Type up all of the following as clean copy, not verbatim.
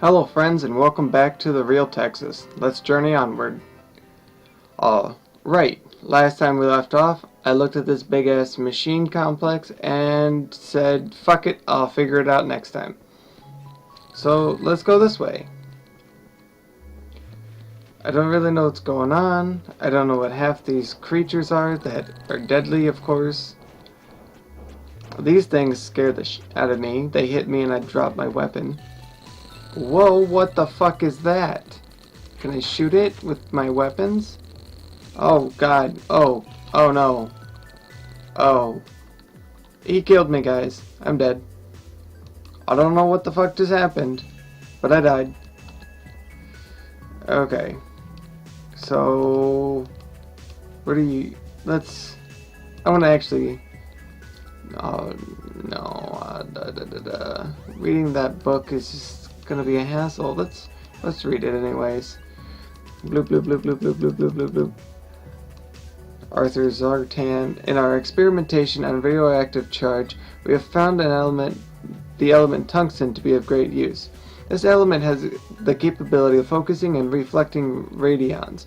Hello friends and welcome back to the Real Texas. Let's journey onward. Right, last time we left off, I looked at this big ass machine complex and said, fuck it, I'll figure it out next time. So let's go this way. I don't really know what's going on. I don't know what half these creatures are that are deadly, of course. These things scare the shit out of me. They hit me and I drop my weapon. Whoa, what the fuck is that? Can I shoot it with my weapons? Oh god. Oh no. Oh. He killed me, guys. I'm dead. I don't know what the fuck just happened, but I died. Okay. So what do you... I want to actually... Oh, no. Reading that book is just gonna be a hassle. Let's read it anyways. Bloop bloop bloop bloop bloop bloop bloop bloop bloop. Arthur Zartan. In our experimentation on radioactive charge, we have found the element tungsten, to be of great use. This element has the capability of focusing and reflecting radions,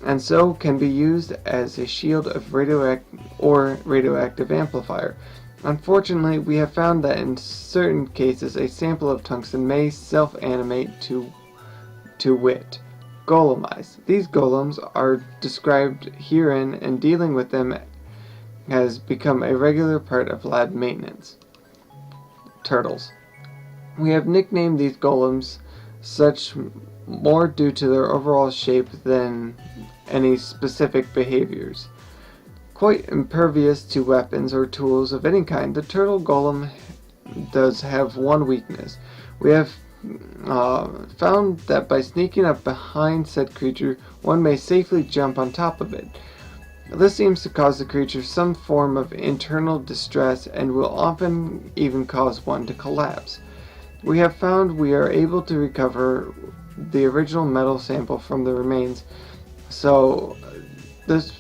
and so can be used as a shield of radioactive amplifier. Unfortunately, we have found that in certain cases a sample of tungsten may self-animate to wit, golemize. These golems are described herein, and dealing with them has become a regular part of lab maintenance. Turtles. We have nicknamed these golems such more due to their overall shape than any specific behaviors. Quite impervious to weapons or tools of any kind, the turtle golem does have one weakness. We have found that by sneaking up behind said creature, one may safely jump on top of it. This seems to cause the creature some form of internal distress and will often even cause one to collapse. We have found we are able to recover the original metal sample from the remains, so this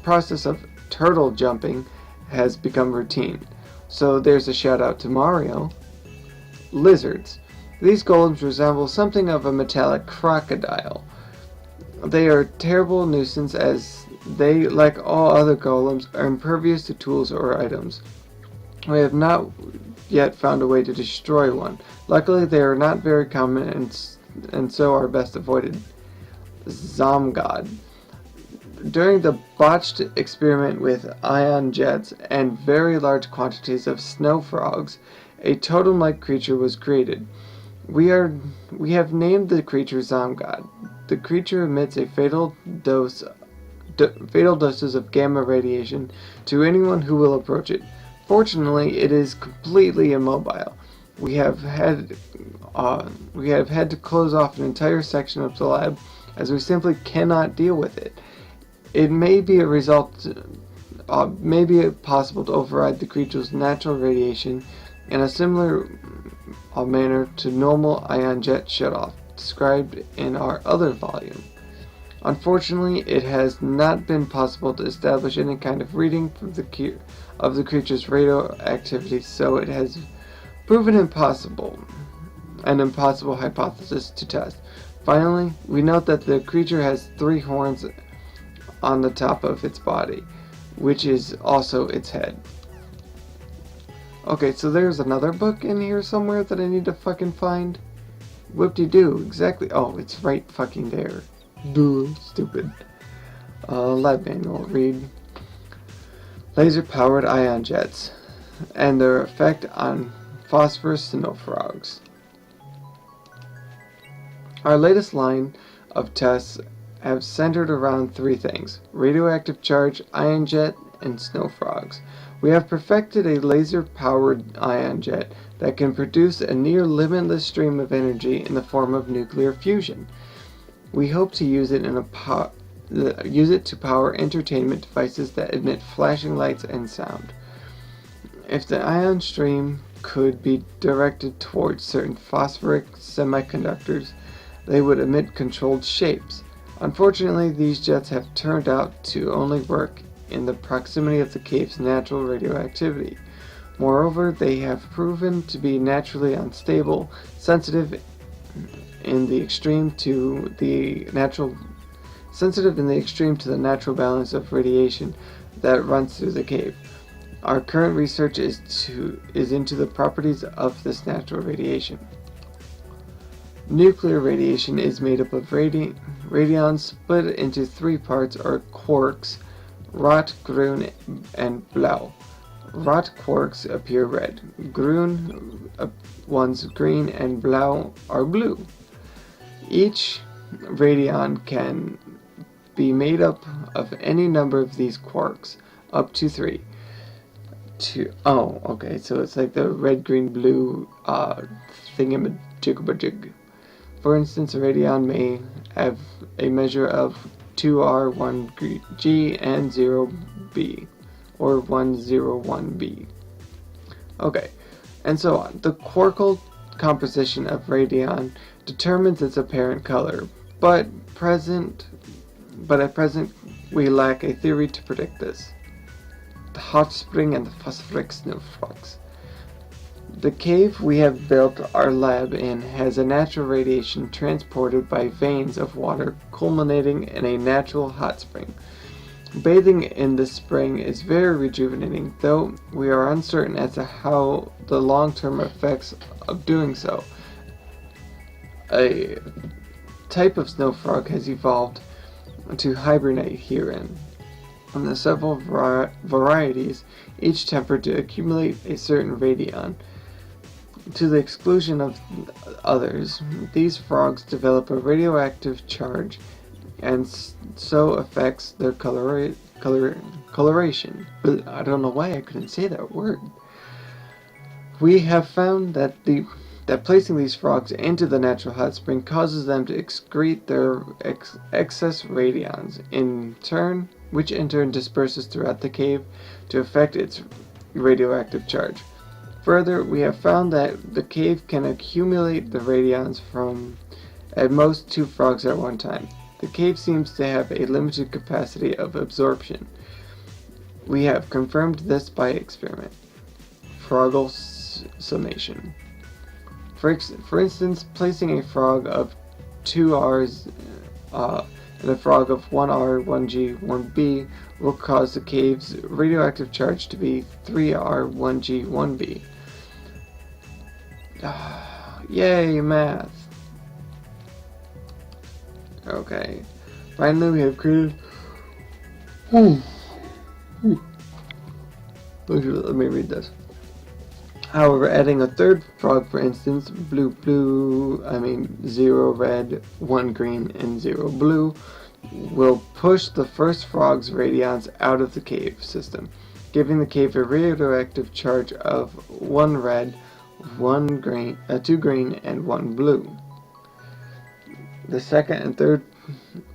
process of turtle jumping has become routine. So there's a shout out to Mario. Lizards. These golems resemble something of a metallic crocodile. They are a terrible nuisance as they, like all other golems, are impervious to tools or items. We have not yet found a way to destroy one. Luckily, they are not very common and so are best avoided. Zomgod. During the botched experiment with ion jets and very large quantities of snow frogs, a totem-like creature was created. We have named the creature Zomgod. The creature emits a fatal doses of gamma radiation to anyone who will approach it. Fortunately, it is completely immobile. We have had to close off an entire section of the lab as we simply cannot deal with it. It may be possible to override the creature's natural radiation in a similar manner to normal ion jet shutoff, described in our other volume. Unfortunately, it has not been possible to establish any kind of reading of the creature's radioactivity, so it has proven an impossible hypothesis to test. Finally, we note that the creature has 3 horns on the top of its body, which is also its head. Okay, so there's another book in here somewhere that I need to fucking find. Whoop-de-doo, exactly. Oh, it's right fucking there. Duh, stupid. Lab manual, read. Laser-powered ion jets and their effect on phosphorus snow frogs. Our latest line of tests have centered around 3 things: radioactive charge, ion jet, and snow frogs. We have perfected a laser-powered ion jet that can produce a near-limitless stream of energy in the form of nuclear fusion. We hope to use it to power entertainment devices that emit flashing lights and sound. If the ion stream could be directed towards certain phosphoric semiconductors, they would emit controlled shapes. Unfortunately, these jets have turned out to only work in the proximity of the cave's natural radioactivity. Moreover, they have proven to be naturally unstable, sensitive in the extreme to the natural natural balance of radiation that runs through the cave. Our current research is into the properties of this natural radiation. Nuclear radiation is made up of radions split into three parts or quarks: Rot, Grün, and Blau. Rot quarks appear red, Grün ones green, and Blau are blue. Each radion can be made up of any number of these quarks, up to 3. Okay, so it's like the red, green, blue thingamajig. For instance, a radion may have a measure of 2R, 1G, and 0B, or 101B. Okay, and so on. The quarkal composition of radion determines its apparent color, but at present we lack a theory to predict this. The hot spring and the phosphoric snowflakes. The cave we have built our lab in has a natural radiation transported by veins of water culminating in a natural hot spring. Bathing in the spring is very rejuvenating, though we are uncertain as to how the long-term effects of doing so. A type of snow frog has evolved to hibernate herein. And the several varieties, each tempered to accumulate a certain radion. To the exclusion of others, these frogs develop a radioactive charge and so affects their coloration. But I don't know why I couldn't say that word. We have found that placing these frogs into the natural hot spring causes them to excrete their excess radions, which in turn disperses throughout the cave to affect its radioactive charge. Further, we have found that the cave can accumulate the radions from at most 2 frogs at one time. The cave seems to have a limited capacity of absorption. We have confirmed this by experiment. Frogal summation. For instance, placing a frog of 2 R's and a frog of 1R, 1G, 1B will cause the cave's radioactive charge to be 3R, 1G, 1B. Yay, math! Okay. Finally, we have created... Let me read this. However, adding a third frog, for instance, 0 red, 1 green, and 0 blue, will push the first frog's radions out of the cave system, giving the cave a radioactive charge of 1 red, 2 green, and 1 blue. The second and third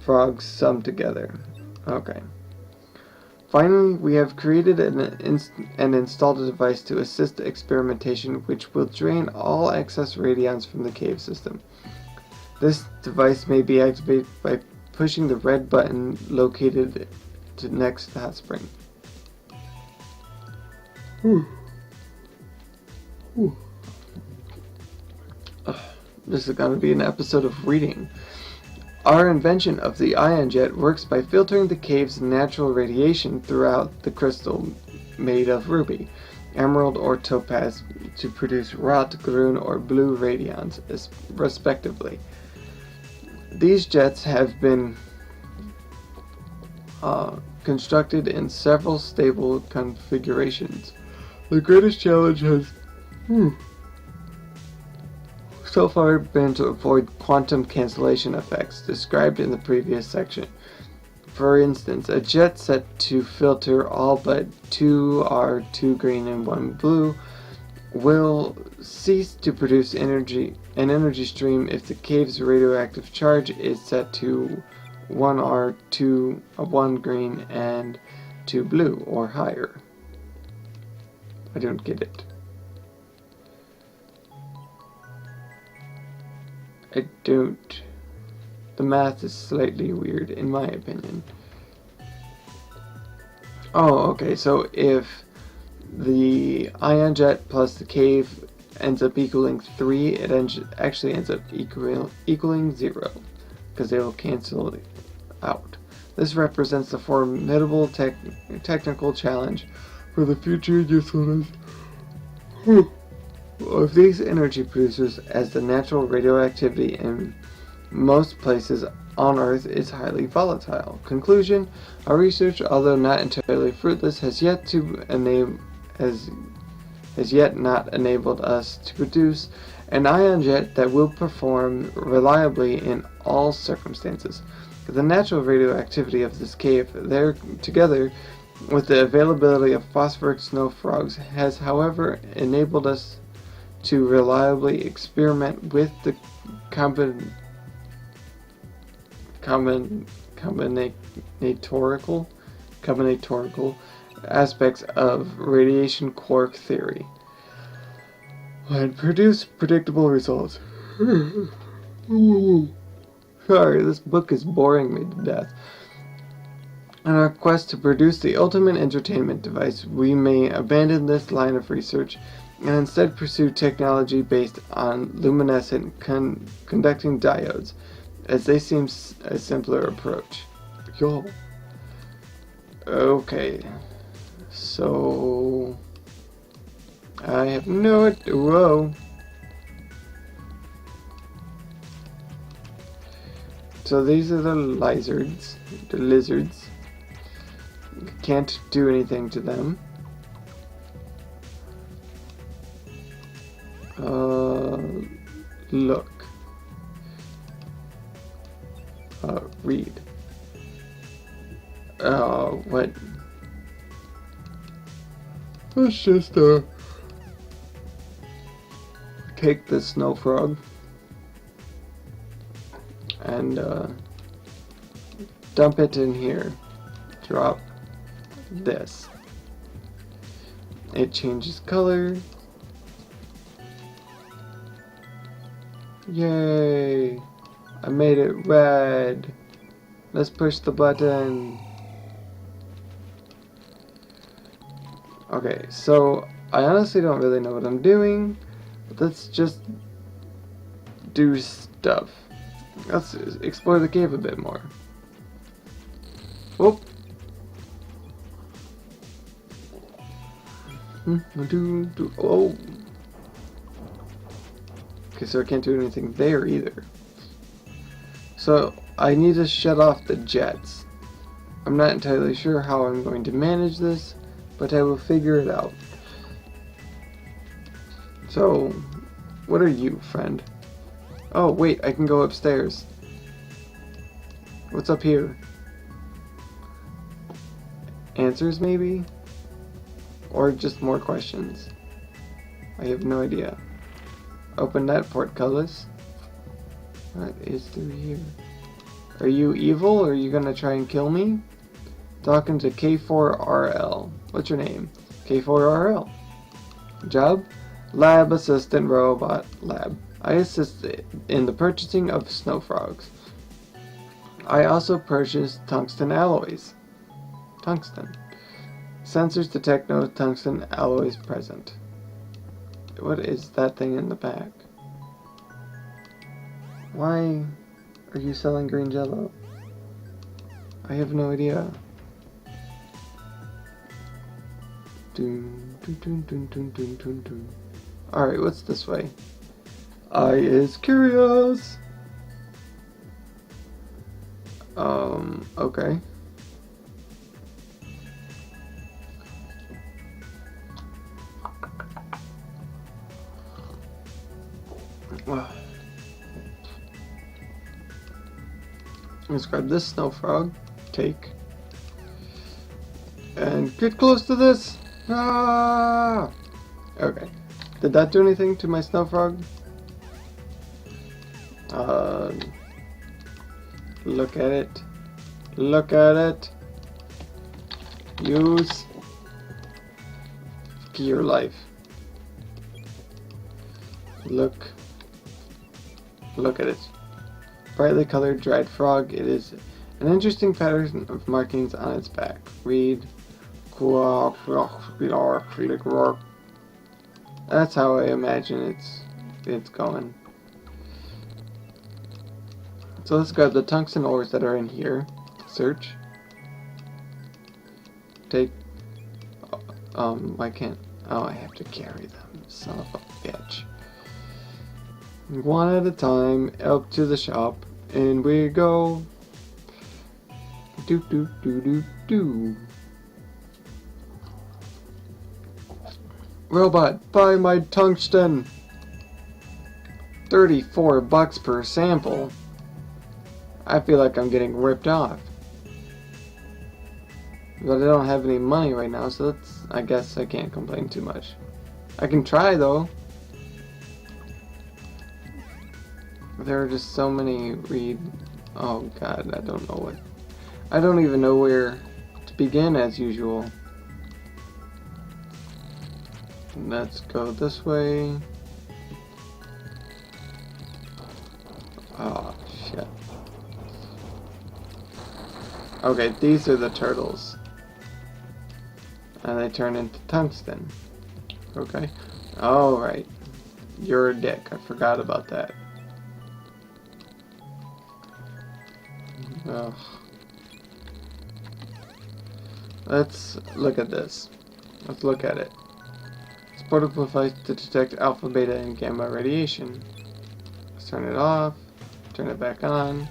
frogs sum together. Okay. Finally, we have created and installed a device to assist experimentation which will drain all excess radions from the cave system. This device may be activated by pushing the red button located next to the hot spring. This is going to be an episode of reading. Our invention of the ion jet works by filtering the cave's natural radiation throughout the crystal made of ruby, emerald, or topaz to produce rot, grün, or blue radions, respectively. These jets have been constructed in several stable configurations. The greatest challenge has so far been to avoid quantum cancellation effects described in the previous section. For instance, a jet set to filter all but 2 R, 2 green, and 1 blue will cease to produce an energy stream if the cave's radioactive charge is set to 1 R, 1 green, and 2 blue, or higher. I don't get it. The math is slightly weird in my opinion. Oh, okay, so if the ion jet plus the cave ends up equaling 3, it actually ends up equaling 0, because they will cancel out. This represents a formidable technical challenge for the future usefulness of these energy producers, as the natural radioactivity in most places on Earth is highly volatile. Conclusion: our research, although not entirely fruitless, has yet not enabled us to produce an ion jet that will perform reliably in all circumstances. The natural radioactivity of this cave, there together with the availability of phosphoric snow frogs, has, however, enabled us to reliably experiment with the combinatorial aspects of radiation quark theory and produce predictable results. Sorry, this book is boring me to death. In our quest to produce the ultimate entertainment device, we may abandon this line of research and instead pursue technology based on luminescent conducting diodes, as they seem a simpler approach. Yo. Okay. So I have no idea. Whoa. So these are the lizards. The lizards. Can't do anything to them. Look. Read. What? Let's just, take the snow frog and, dump it in here. Drop this. It changes color. Yay! I made it red. Let's push the button. Okay, so I honestly don't really know what I'm doing. But let's just do stuff. Let's explore the cave a bit more. Whoop. Oh. Okay, so I can't do anything there either. So I need to shut off the jets. I'm not entirely sure how I'm going to manage this, but I will figure it out. So, what are you, friend? Oh, wait, I can go upstairs. What's up here? Answers, maybe? Or just more questions? I have no idea. Open that portcullis. What is through here? Are you evil, or are you gonna try and kill me? Talking to K4RL. What's your name? K4RL. Job? Lab Assistant Robot Lab. I assist in the purchasing of snow frogs. I also purchase tungsten alloys. Tungsten. Sensors detect no tungsten alloys present. What is that thing in the back? Why are you selling green jello? I have no idea. Alright, what's this way? I is curious. Okay. Let's grab this snow frog. Take. And get close to this! Ah! Okay. Did that do anything to my snow frog? Look at it. Look at it. Use your life. Look at it. Brightly colored dried frog. It is an interesting pattern of markings on its back. Read. That's how I imagine it's going. So let's grab the tungsten ores that are in here. Search. Take. Why can't? Oh, I have to carry them. Son of a bitch. One at a time, up to the shop, and we go. Do do do do do. Robot, buy my tungsten. $34 per sample. I feel like I'm getting ripped off. But I don't have any money right now, so I guess I can't complain too much. I can try though. There are just so many oh god, I don't know what. I don't even know where to begin as usual. Let's go this way. Oh shit. Okay, these are the turtles. And they turn into tungsten. Okay. Alright. You're a dick. I forgot about that. Ugh. Let's look at this. Let's look at it. This portable device to detect alpha, beta, and gamma radiation. Let's turn it off. Turn it back on.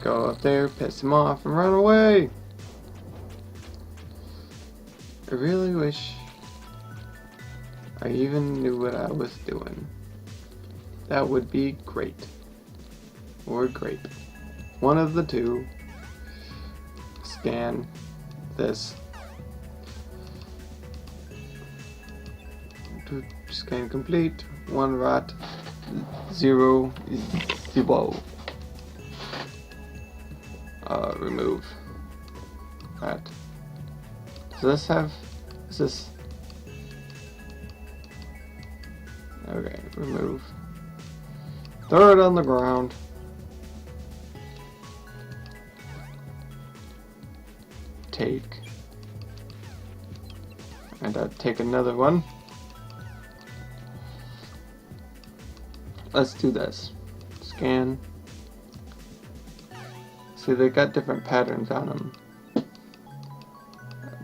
Go up there, piss him off, and run away! I really wish I even knew what I was doing. That would be great. Or grape. One of the two. Scan this. Scan complete. 1 rot. 0 zero. Remove that. Does this is this, okay, remove. Throw it on the ground. Take. And take another one. Let's do this. Scan. See, they got different patterns on them.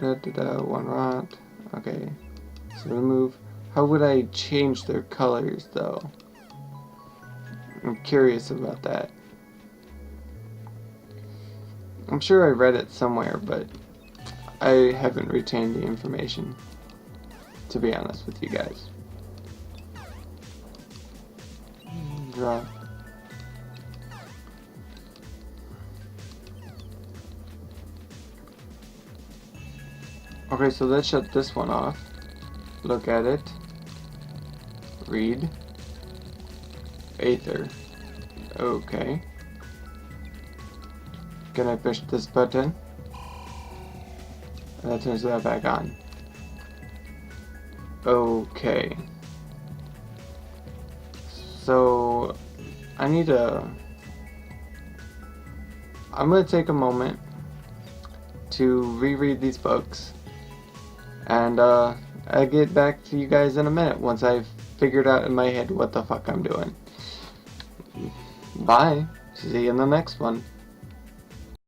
One rot. Okay. So remove. How would I change their colors though? I'm curious about that. I'm sure I read it somewhere, but I haven't retained the information, to be honest with you guys. Draw. Okay, so let's shut this one off. Look at it. Read. Aether. Okay. Can I push this button? And that turns that back on. Okay. So I need to. I'm gonna take a moment to reread these books. And I'll get back to you guys in a minute once I've figured out in my head what the fuck I'm doing. Bye. See you in the next one.